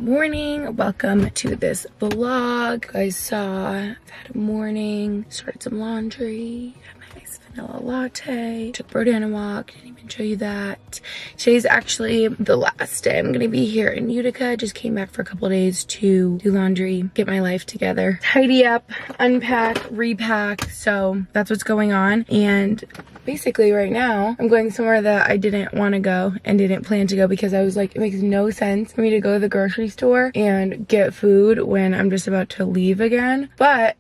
morning. Welcome to this vlog. You guys saw I've had a morning, started some laundry, had my nice vanilla latte, took Brody on a walk, didn't even show you that. Today's actually the last day I'm gonna be here in Utica. Just came back for a couple days to do laundry, get my life together, tidy up, unpack, repack. So that's what's going on. And basically right now I'm going somewhere that I didn't want to go and didn't plan to go because I was like, it makes no sense for me to go to the grocery store and get food when I'm just about to leave again. But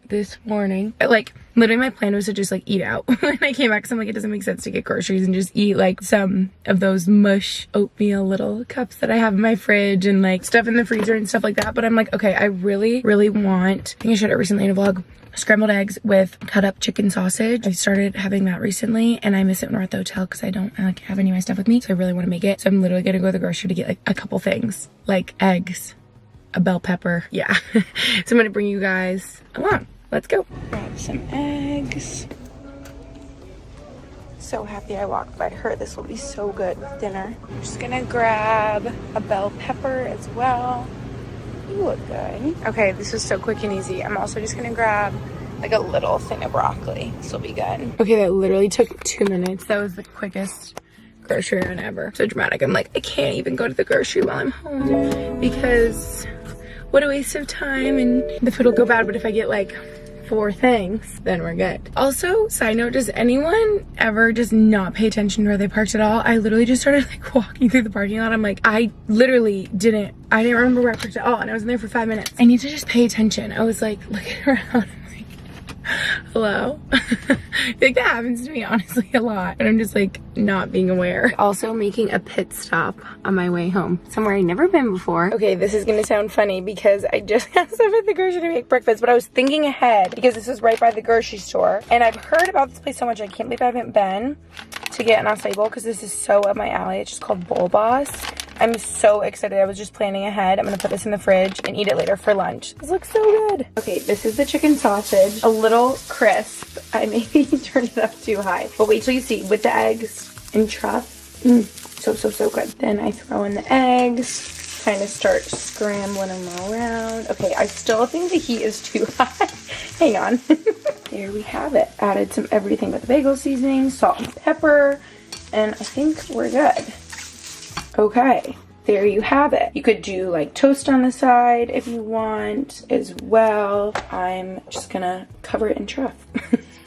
this morning, like literally my plan was to just like eat out when I came back, because I'm like, it doesn't make sense to get groceries and just eat like some of those mush oatmeal little cups that I have in my fridge and like stuff in the freezer and stuff like that. But I'm like, okay, I really want, I think I showed it recently in a vlog, scrambled eggs with cut up chicken sausage. I started having that recently and I miss it when we're at the hotel because I don't like have any of my stuff with me, so I really want to make it. So I'm literally gonna go to the grocery to get like a couple things, like eggs, a bell pepper, yeah. So I'm gonna bring you guys along. Let's go. Grab some eggs. So happy I walked by her. This will be so good with dinner. I'm just gonna grab a bell pepper as well. You look good. Okay, this was so quick and easy. I'm also just gonna grab like a little thing of broccoli. This will be good. Okay, that literally took 2 minutes. That was the quickest grocery run ever. So dramatic. I'm like, I can't even go to the grocery while I'm home because what a waste of time and the food will go bad. But if I get like 4 things, then we're good. Also, side note, does anyone ever just not pay attention to where they parked at all? I literally just started like walking through the parking lot. I'm like, I didn't remember where I parked at all, and I was in there for 5 minutes. I need to just pay attention. I was like looking around, I'm like, hello? I think that happens to me honestly a lot, and I'm just like not being aware. Also making a pit stop on my way home, somewhere I've never been before. Okay, this is gonna sound funny because I just got stuff at the grocery to make breakfast, but I was thinking ahead because this is right by the grocery store, and I've heard about this place so much. I can't believe I haven't been to get an acai bowl because this is so up my alley. It's just called Bowl Boss. I'm so excited. I was just planning ahead. I'm gonna put this in the fridge and eat it later for lunch. This looks so good. Okay, this is the chicken sausage. A little crisp. I maybe turned it up too high, but wait till you see with the eggs and truff. So good. Then I throw in the eggs, kind of start scrambling them around. Okay, I still think the heat is too high. Hang on. There we have it. Added some everything but the bagel seasoning, salt and pepper, and I think we're good. Okay, there you have it. You could do like toast on the side if you want as well. I'm just gonna cover it in truff.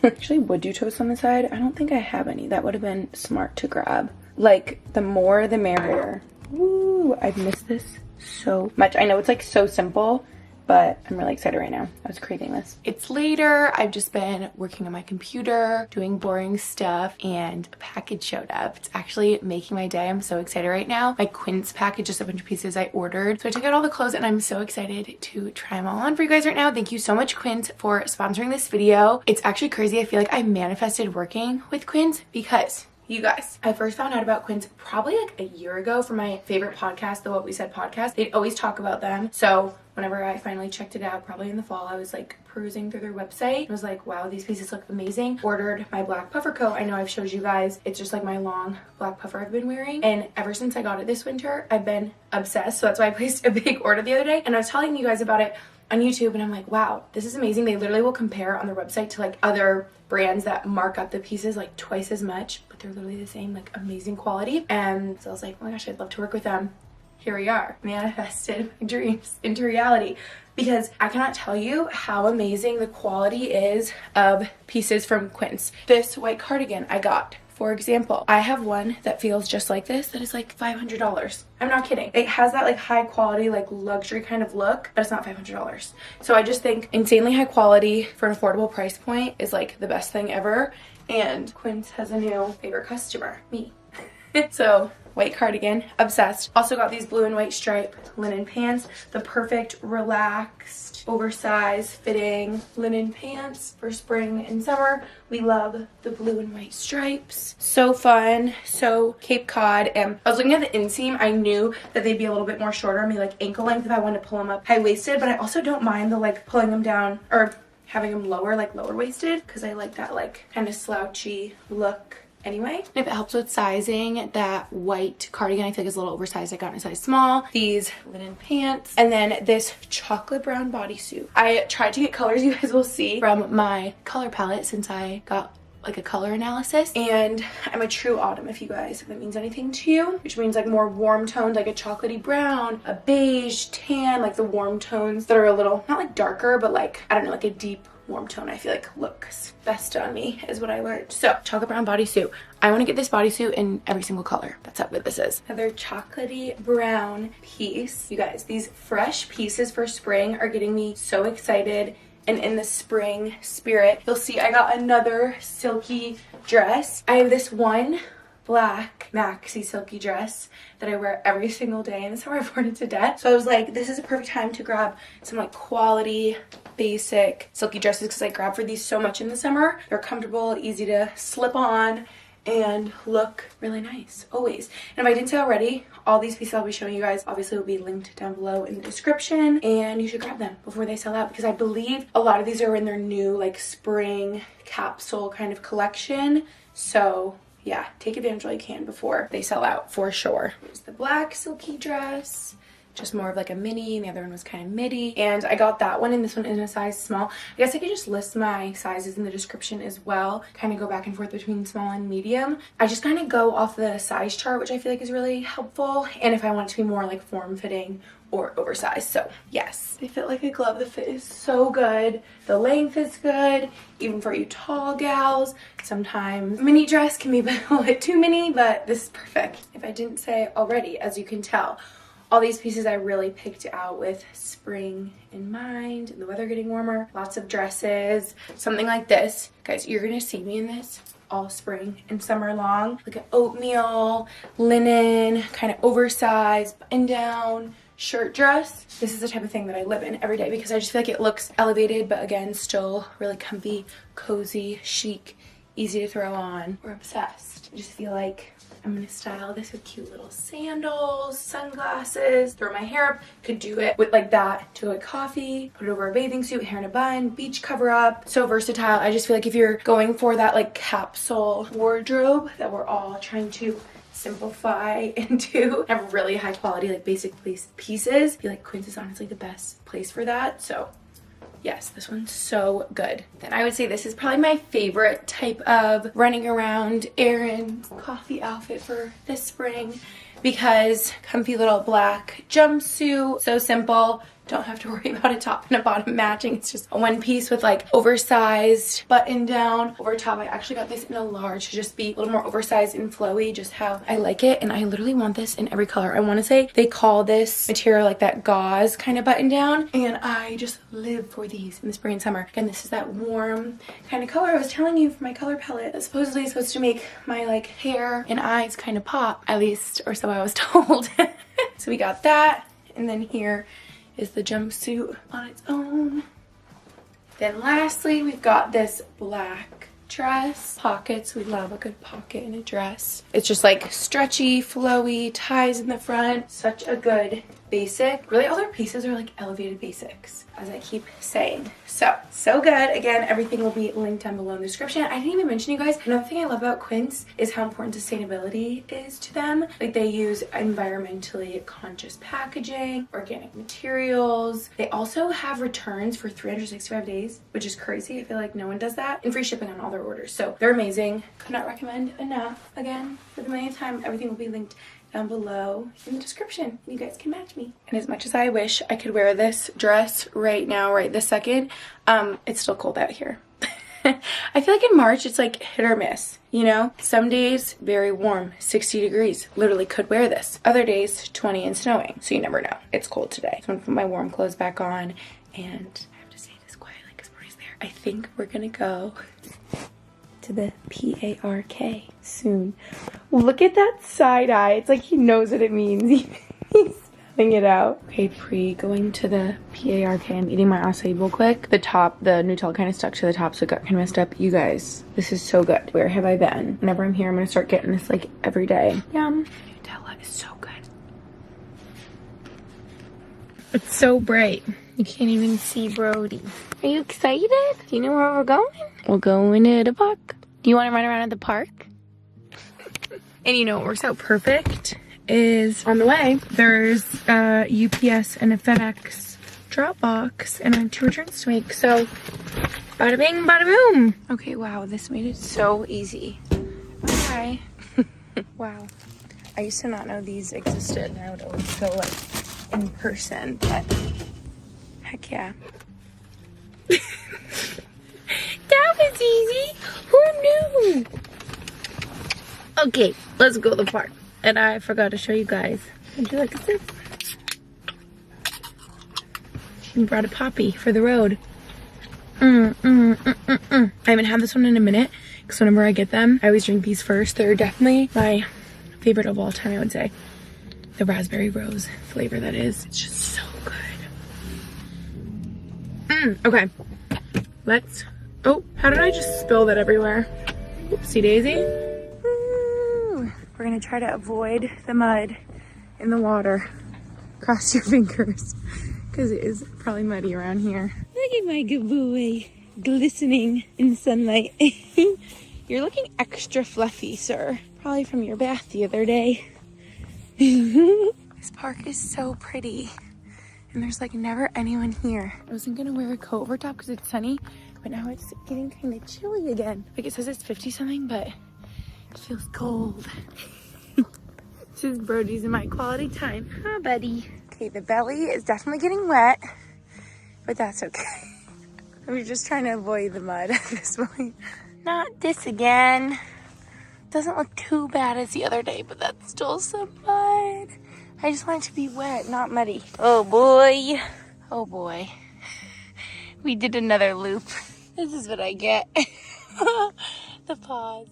Actually would do toast on the side. I don't think I have any. That would have been smart to grab. Like the more the merrier. Woo, I've missed this so much. I know it's like so simple, but I'm really excited right now. I was craving this. It's later. I've just been working on my computer, doing boring stuff, and a package showed up. It's actually making my day. I'm so excited right now. My Quince package, just a bunch of pieces I ordered. So I took out all the clothes and I'm so excited to try them all on for you guys right now. Thank you so much, Quince, for sponsoring this video. It's actually crazy. I feel like I manifested working with Quince because you guys, I first found out about Quince probably like a year ago from my favorite podcast, the What We Said podcast. They'd always talk about them. So whenever I finally checked it out, probably in the fall, I was like perusing through their website. I was like, wow, these pieces look amazing. Ordered my black puffer coat. I know I've showed you guys. It's just like my long black puffer I've been wearing. And ever since I got it this winter, I've been obsessed. So that's why I placed a big order the other day. And I was telling you guys about it on YouTube and I'm like, wow, this is amazing. They literally will compare on their website to like other brands that mark up the pieces like twice as much, but they're literally the same, like amazing quality. And so I was like, oh my gosh, I'd love to work with them. Here we are, manifested my dreams into reality, because I cannot tell you how amazing the quality is of pieces from Quince. This white cardigan I got, for example, I have one that feels just like this that is like $500. I'm not kidding. It has that like high quality, like luxury kind of look, but it's not $500. So I just think insanely high quality for an affordable price point is like the best thing ever. And Quince has a new favorite customer, me. So white cardigan, obsessed. Also got these blue and white stripe linen pants, the perfect relaxed oversized fitting linen pants for spring and summer. We love the blue and white stripes. So fun, so Cape Cod. And I was looking at the inseam. I knew that they'd be a little bit more shorter, maybe like ankle length if I wanted to pull them up high-waisted, but I also don't mind the like pulling them down or having them lower, like lower waisted, because I like that like kind of slouchy look anyway. And if it helps with sizing, that white cardigan I feel like is a little oversized. I got in a size small. These linen pants. And then this chocolate brown bodysuit. I tried to get colors, you guys will see, from my color palette since I got like a color analysis, and I'm a true autumn, if that means anything to you, which means like more warm toned, like a chocolatey brown, a beige, tan, like the warm tones that are a little not like darker, but like I don't know, like a deep warm tone I feel like looks best on me is what I learned. So chocolate brown bodysuit. I want to get this bodysuit in every single color. That's how good this is. Another chocolatey brown piece. You guys, these fresh pieces for spring are getting me so excited and in the spring spirit. You'll see I got another silky dress. I have this one black maxi silky dress that I wear every single day in the summer. I've worn it to death. So I was like, this is a perfect time to grab some like quality basic silky dresses because I grab for these so much in the summer. They're comfortable, easy to slip on, and look really nice always. And if I didn't say already, all these pieces I'll be showing you guys obviously will be linked down below in the description, and you should grab them before they sell out because I believe a lot of these are in their new like spring capsule kind of collection. So yeah, take advantage while you can before they sell out for sure. Here's the black silky dress. Just more of like a mini, and the other one was kind of midi, and I got that one and this one in a size small. I guess I could just list my sizes in the description as well, kind of go back and forth between small and medium. I just kind of go off the size chart, which I feel like is really helpful, and if I want it to be more like form-fitting or oversized. So yes, they fit like a glove. The fit is so good, the length is good, even for you tall gals. Sometimes mini dress can be a little bit too mini, but this is perfect. If I didn't say already, as you can tell, all these pieces I really picked out with spring in mind and the weather getting warmer. Lots of dresses, something like this. Guys, you're gonna see me in this all spring and summer long. Like an oatmeal, linen, kind of oversized, button down shirt dress. This is the type of thing that I live in every day because I just feel like it looks elevated, but again, still really comfy, cozy, chic, easy to throw on. We're obsessed. I just feel like I'm gonna style this with cute little sandals, sunglasses, throw my hair up. Could do it with like that to a coffee, put it over a bathing suit, hair in a bun, beach cover up. So versatile. I just feel like if you're going for that like capsule wardrobe that we're all trying to simplify into, have really high quality like basic pieces, I feel like Quince is honestly the best place for that. So yes, this one's so good. Then I would say this is probably my favorite type of running around errands coffee outfit for this spring because comfy little black jumpsuit, so simple. Don't have to worry about a top and a bottom matching. It's just a one piece with like oversized button down over top. I actually got this in a large to just be a little more oversized and flowy, just how I like it. And I literally want this in every color. I want to say they call this material like that gauze kind of button down, and I just live for these in the spring and summer. Again, this is that warm kind of color I was telling you for my color palette that supposedly is supposed to make my like hair and eyes kind of pop, at least, or so I was told. So we got that, and then here is the jumpsuit on its own. Then lastly, we've got this black dress. Pockets, we love a good pocket in a dress. It's just like stretchy, flowy, ties in the front. Such a good basic. Really all their pieces are like elevated basics, as I keep saying. So good. Again, everything will be linked down below in the description. I didn't even mention, you guys, another thing I love about Quince is how important sustainability is to them. Like they use environmentally conscious packaging, organic materials. They also have returns for 365 days, which is crazy. I feel like no one does that, and free shipping on all their orders. So they're amazing. Could not recommend enough. Again, for the millionth time, everything will be linked down below in the description. You guys can match me. And as much as I wish I could wear this dress right now, right this second, it's still cold out here. I feel like in March it's like hit or miss, you know? Some days very warm, 60 degrees, literally could wear this. Other days 20 and snowing, so you never know. It's cold today. So I'm gonna put my warm clothes back on, and I have to say this quietly because Brody's there. I think we're gonna go to the PARK soon. Look at that side eye. It's like he knows what it means. He's spelling it out. Okay, going to the PARK. I'm eating my acai bowl quick. The top, the Nutella kind of stuck to the top, so it got kind of messed up. You guys, this is so good. Where have I been? Whenever I'm here, I'm gonna start getting this like every day. Yum. Nutella is so good. It's so bright. You can't even see Brody. Are you excited? Do you know where we're going? We're going to the park. Do you want to run around at the park? And you know what works out perfect is on the way, there's a UPS and a FedEx drop box and I have 2 returns to make. So bada bing, bada boom. Okay, wow, this made it so easy. Bye. Wow. I used to not know these existed and I would always go like in person, but heck yeah. That was easy. Who knew? Okay, let's go to the park. And I forgot to show you guys. Would you like a sip? We brought a poppy for the road. I haven't had this one in a minute because whenever I get them, I always drink these first. They're definitely my favorite of all time, I would say. The raspberry rose flavor, that is. It's just so good. Okay. Let's... Oh, how did I just spill that everywhere? Oopsie daisy. Woo. We're gonna try to avoid the mud in the water. Cross your fingers, because it is probably muddy around here. Look at my good boy, glistening in the sunlight. You're looking extra fluffy, sir. Probably from your bath the other day. This park is so pretty. And there's like never anyone here. I wasn't gonna wear a coat over top because it's sunny, but now it's getting kind of chilly again. Like it says it's 50 something, but it feels cold. This is Brody's and my quality time. Huh, buddy? Okay, the belly is definitely getting wet, but that's okay. We're just trying to avoid the mud at this point. Not this again. Doesn't look too bad as the other day, but that's still some mud. I just want it to be wet, not muddy. Oh boy. Oh boy. We did another loop. This is what I get. The pause.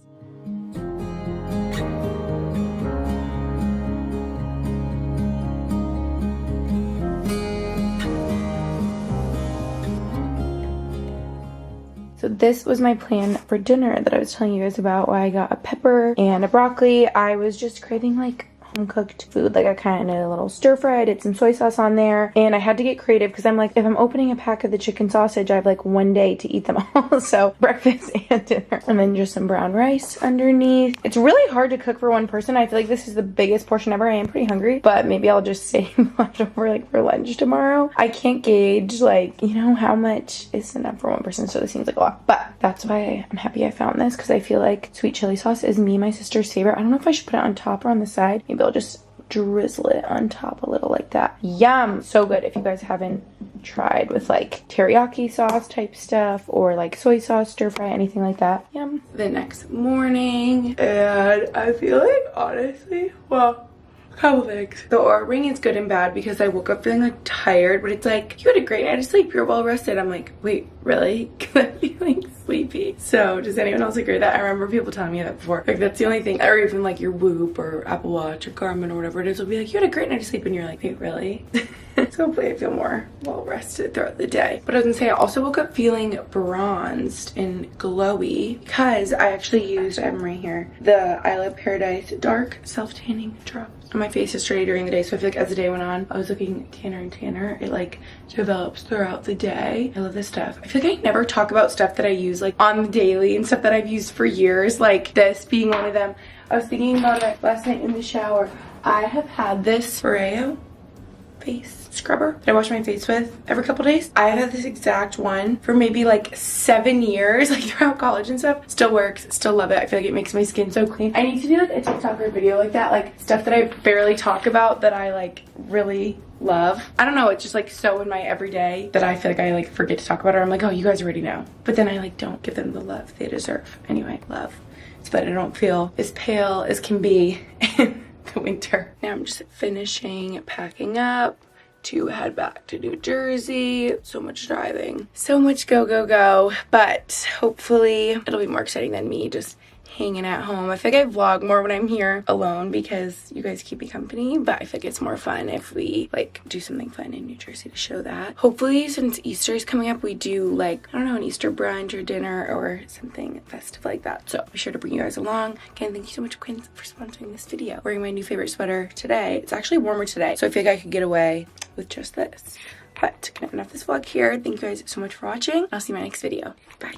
So this was my plan for dinner that I was telling you guys about, why I got a pepper and a broccoli. I was just craving like home cooked food. Like I kind of did a little stir fry, I did some soy sauce on there, and I had to get creative because I'm like, if I'm opening a pack of the chicken sausage, I have like one day to eat them all. So breakfast and dinner, and then just some brown rice underneath. It's really hard to cook for one person. I feel like this is the biggest portion ever. I am pretty hungry, but maybe I'll just save leftover like for lunch tomorrow. I can't gauge like, you know, how much is enough for one person, so this seems like a lot, but that's why I'm happy I found this, because I feel like sweet chili sauce is me and my sister's favorite. I don't know if I should put it on top or on the side. Maybe I'll just drizzle it on top a little like that. Yum! So good. If you guys haven't tried with like teriyaki sauce type stuff or like soy sauce, stir fry, anything like that. Yum. The next morning, and I feel like honestly, well, a couple things. The aura ring is good and bad because I woke up feeling like tired, but it's like, you had a great night of sleep, you're well rested. I'm like, wait, really? Because I'm feeling sleepy. So does anyone else agree with that? I remember people telling me that before. Like that's the only thing, or even like your Whoop or Apple Watch or Garmin or whatever it is will be like, you had a great night of sleep, and you're like, wait, really? So hopefully I feel more well rested throughout the day. But I was gonna say, I also woke up feeling bronzed and glowy because I actually used, I have them right here, the I Love Paradise Dark Self-Tanning Drop on my face yesterday during the day. So I feel like as the day went on, I was looking tanner and tanner. It like develops throughout the day. I love this stuff. I feel like I never talk about stuff that I use like on the daily and stuff that I've used for years, like this being one of them. I was thinking about it last night in the shower. I have had this Foreo face scrubber that I wash my face with every couple days. I have had this exact one for maybe like 7 years, like throughout college and stuff. Still works, still love it. I feel like it makes my skin so clean. I need to do like a TikTok or a video like that, like stuff that I barely talk about that I like really love. I don't know, it's just like so in my everyday that I feel like I like forget to talk about it. I'm like, oh, you guys already know. But then I like don't give them the love they deserve. Anyway, love. So that I don't feel as pale as can be in the winter. Now I'm just finishing packing up to head back to New Jersey. So much driving, so much go, go, go. But hopefully it'll be more exciting than me just hanging at home. I feel like I vlog more when I'm here alone because you guys keep me company, but I feel like it's more fun if we like do something fun in New Jersey to show that. Hopefully, since Easter is coming up, we do like, I don't know, an Easter brunch or dinner or something festive like that. So be sure to bring you guys along. Again, thank you so much, Quince, for sponsoring this video. Wearing my new favorite sweater today. It's actually warmer today, so I feel like I could get away with just this. But gonna end off this vlog here. Thank you guys so much for watching. I'll see you in my next video. Bye.